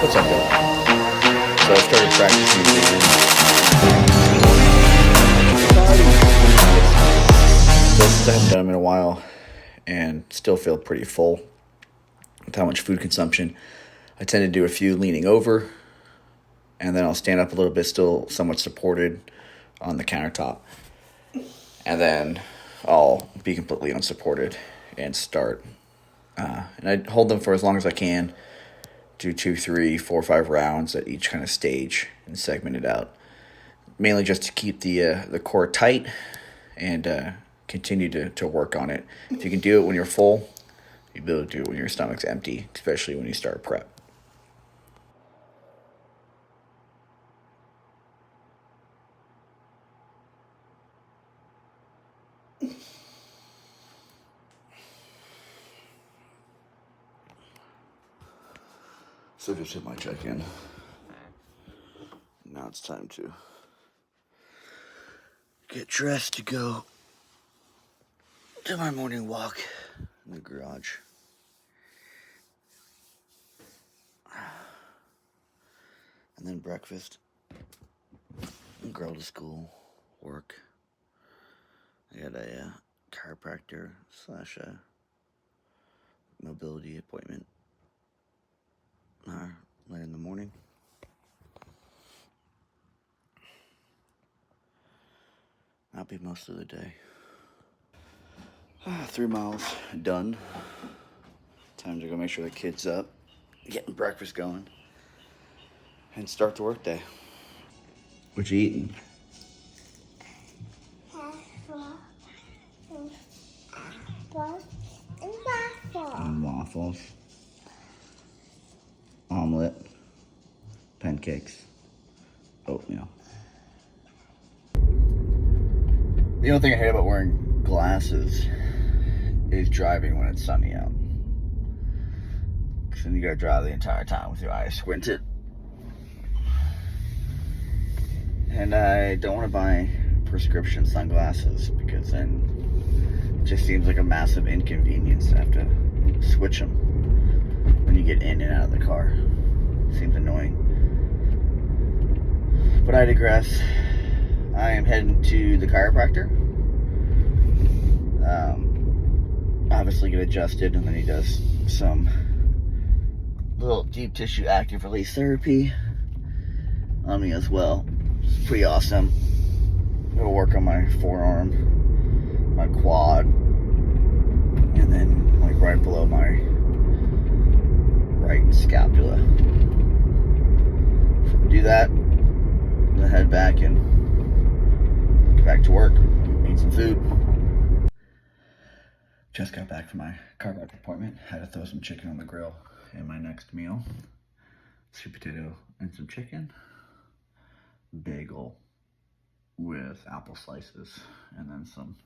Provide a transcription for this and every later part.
What's up, Dylan? So I started practicing again. So since I haven't done them in a while and still feel pretty full with how much food consumption, I tend to do a few leaning over, and then I'll stand up a little bit, still somewhat supported on the countertop. And then I'll be completely unsupported and start. And I hold them for as long as I can. Do 2, 3, 4, 5 rounds at each kind of stage and segment it out. Mainly just to keep the core tight and continue to work on it. If you can do it when you're full, you'll be able to do it when your stomach's empty, especially when you start prep. So just hit my check-in. Now it's time to get dressed to go to my morning walk in the garage. And then breakfast. Girl to school. Work. I got a chiropractor / mobility appointment late in the morning. That'll be most of the day. 3 miles done. Time to go make sure the kid's up, getting breakfast going, and start the work day. What you eating? And waffles. Omelet. Pancakes. Oatmeal. The only thing I hate about wearing glasses is driving when it's sunny out. Because then you gotta drive the entire time with your eyes squinted. And I don't want to buy prescription sunglasses because then it just seems like a massive inconvenience to have to switch them when you get in and out of the car. Seems annoying. But I digress. I am heading to the chiropractor. Obviously get adjusted, and then he does some little deep tissue active release therapy on me as well. It's pretty awesome. It'll work on my forearm, my quad, and then like right below my right scapula. So do that, then head back and get back to work, eat some food. Just got back from my chiropractor appointment. Had to throw some chicken on the grill in my next meal. Sweet potato and some chicken. Bagel with apple slices, and then some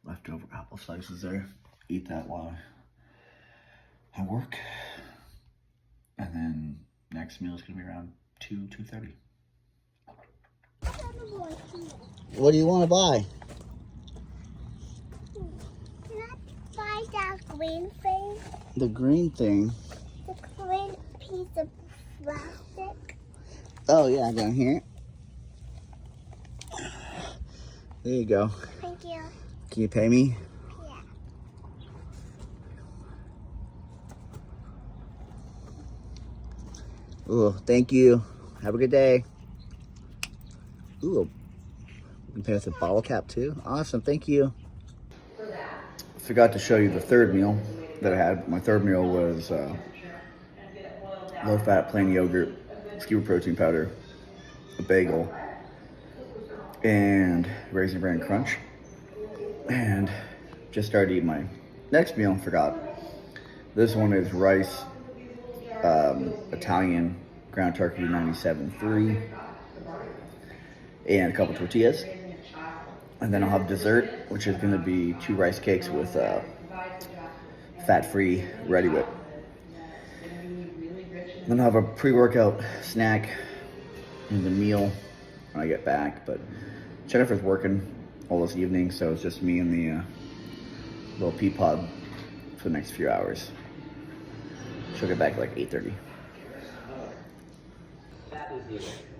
leftover apple slices there. Eat that while I work. And then next meal is gonna be around 2:30. What do you want to buy? Buy that green thing. The green thing? The green piece of plastic. Oh yeah, down here. There you go. Thank you. Can you pay me? Yeah. Ooh, thank you. Have a good day. Ooh, you can pay with a bottle cap too. Awesome, thank you. Forgot to show you the third meal that I had. My third meal was low-fat plain yogurt, skewer protein powder, a bagel, and Raisin Bran Crunch. And just started eating my next meal. Forgot. This one is rice, Italian ground turkey 97.3, and a couple tortillas. And then I'll have dessert, which is going to be 2 rice cakes with fat-free Ready Whip. Then I'll have a pre-workout snack and the meal when I get back. But Jennifer's working all this evening, so it's just me and the little pea pod for the next few hours. She'll get back at like 8:30.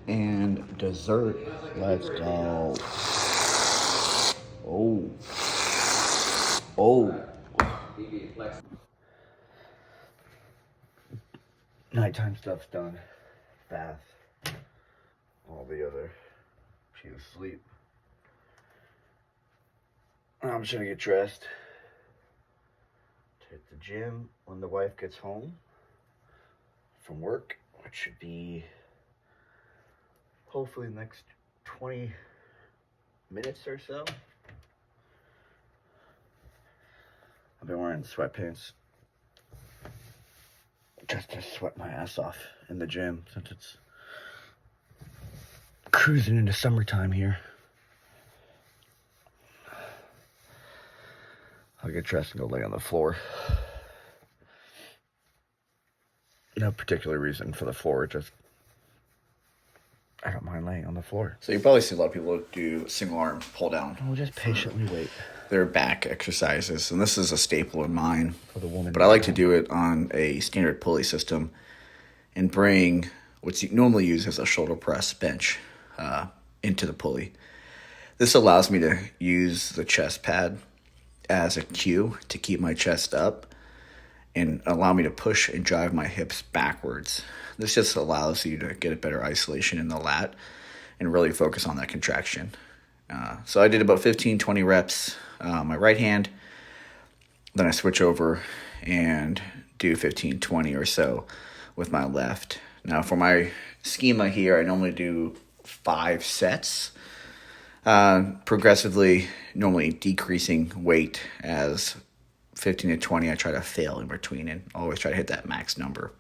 And dessert. Let's go. Oh. Oh. Nighttime stuff's done. Bath. All the other. She's asleep. I'm just gonna get dressed. To hit the gym when the wife gets home from work, which should be hopefully the next 20 minutes or so. I've been wearing sweatpants just to sweat my ass off in the gym since it's cruising into summertime here. I'll get dressed and go lay on the floor. No particular reason for the floor, just I don't mind laying on the floor. So you probably see a lot of people do single arm pull down. We'll just patiently wait. Their back exercises, and this is a staple of mine. For the woman. But I like to do it on a standard pulley system and bring what's normally used as a shoulder press bench into the pulley. This allows me to use the chest pad as a cue to keep my chest up and allow me to push and drive my hips backwards. This just allows you to get a better isolation in the lat and really focus on that contraction. So I did about 15, 20 reps my right hand. Then I switch over and do 15, 20 or so with my left. Now for my schema here, I normally do 5 sets, progressively, normally decreasing weight as 15 to 20, I try to fail in between and always try to hit that max number.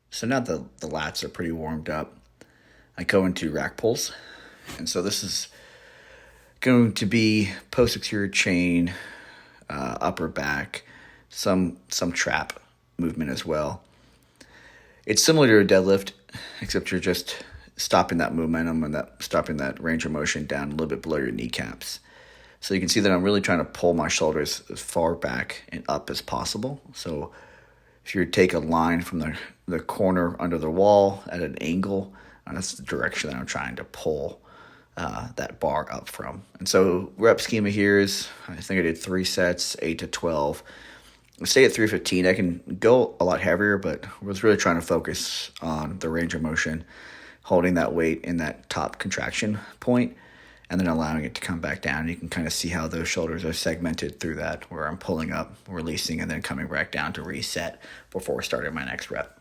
So now the lats are pretty warmed up, I go into rack pulls. And so this is going to be post-exterior chain, upper back, some trap movement as well. It's similar to a deadlift, except you're just stopping that momentum and stopping that range of motion down a little bit below your kneecaps. So you can see that I'm really trying to pull my shoulders as far back and up as possible. So if you take a line from the corner under the wall at an angle, that's the direction that I'm trying to pull that bar up from. And so rep schema here is, I think I did 3 sets, 8 to 12. I stay at 315. I can go a lot heavier, but I was really trying to focus on the range of motion, holding that weight in that top contraction point, and then allowing it to come back down. You can kind of see how those shoulders are segmented through that, where I'm pulling up, releasing, and then coming back down to reset before starting my next rep.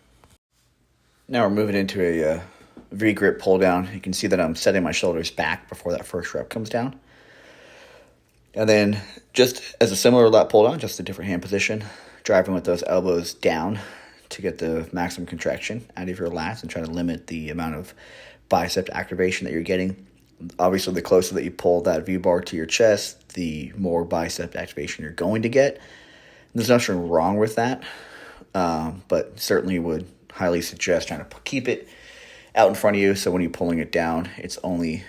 Now we're moving into a V-grip pull down. You can see that I'm setting my shoulders back before that first rep comes down. And then just as a similar lat pull down, just a different hand position, driving with those elbows down to get the maximum contraction out of your lats and try to limit the amount of bicep activation that you're getting. Obviously, the closer that you pull that V-bar to your chest, the more bicep activation you're going to get. There's nothing wrong with that, but certainly would highly suggest trying to keep it out in front of you, so when you're pulling it down, it's only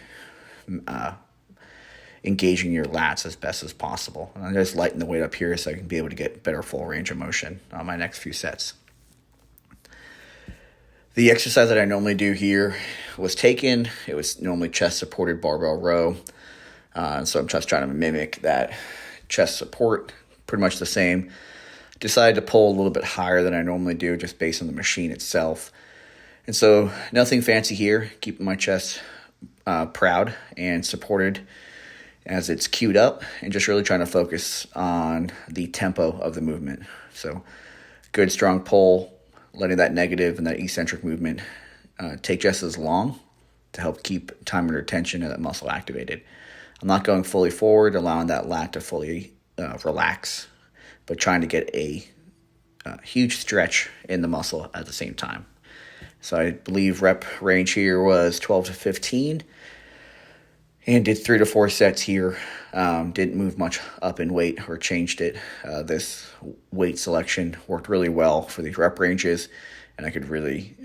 engaging your lats as best as possible. And I just lighten the weight up here so I can be able to get better full range of motion on my next few sets. The exercise that I normally do here was taken. It was normally chest supported barbell row. So I'm just trying to mimic that chest support, pretty much the same. Decided to pull a little bit higher than I normally do just based on the machine itself. And so nothing fancy here, keeping my chest proud and supported as it's queued up, and just really trying to focus on the tempo of the movement. So good strong pull, letting that negative and that eccentric movement take just as long to help keep time under tension and that muscle activated. I'm not going fully forward, allowing that lat to fully relax, but trying to get a huge stretch in the muscle at the same time. So I believe rep range here was 12 to 15. And did 3 to 4 sets here. Didn't move much up in weight or changed it. This weight selection worked really well for these rep ranges, and I could really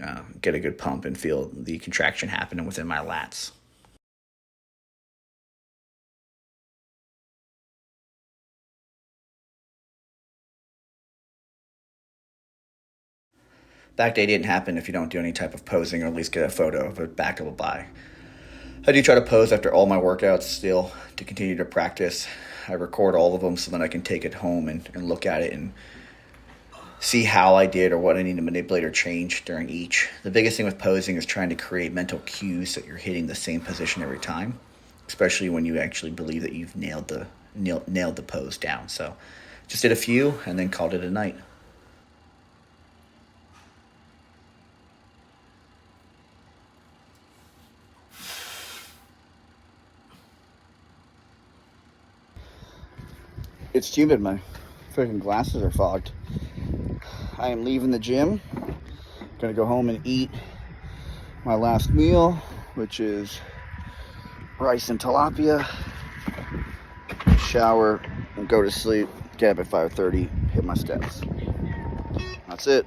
get a good pump and feel the contraction happening within my lats. That day didn't happen if you don't do any type of posing or at least get a photo of a backable buy. I do try to pose after all my workouts still to continue to practice. I record all of them so that I can take it home and look at it and see how I did or what I need to manipulate or change during each. The biggest thing with posing is trying to create mental cues that you're hitting the same position every time, especially when you actually believe that you've nailed the pose down. So just did a few and then called it a night. It's humid, my freaking glasses are fogged. I am leaving the gym. Gonna go home and eat my last meal, which is rice and tilapia. Shower and go to sleep. Get up at 5:30, hit my steps. That's it.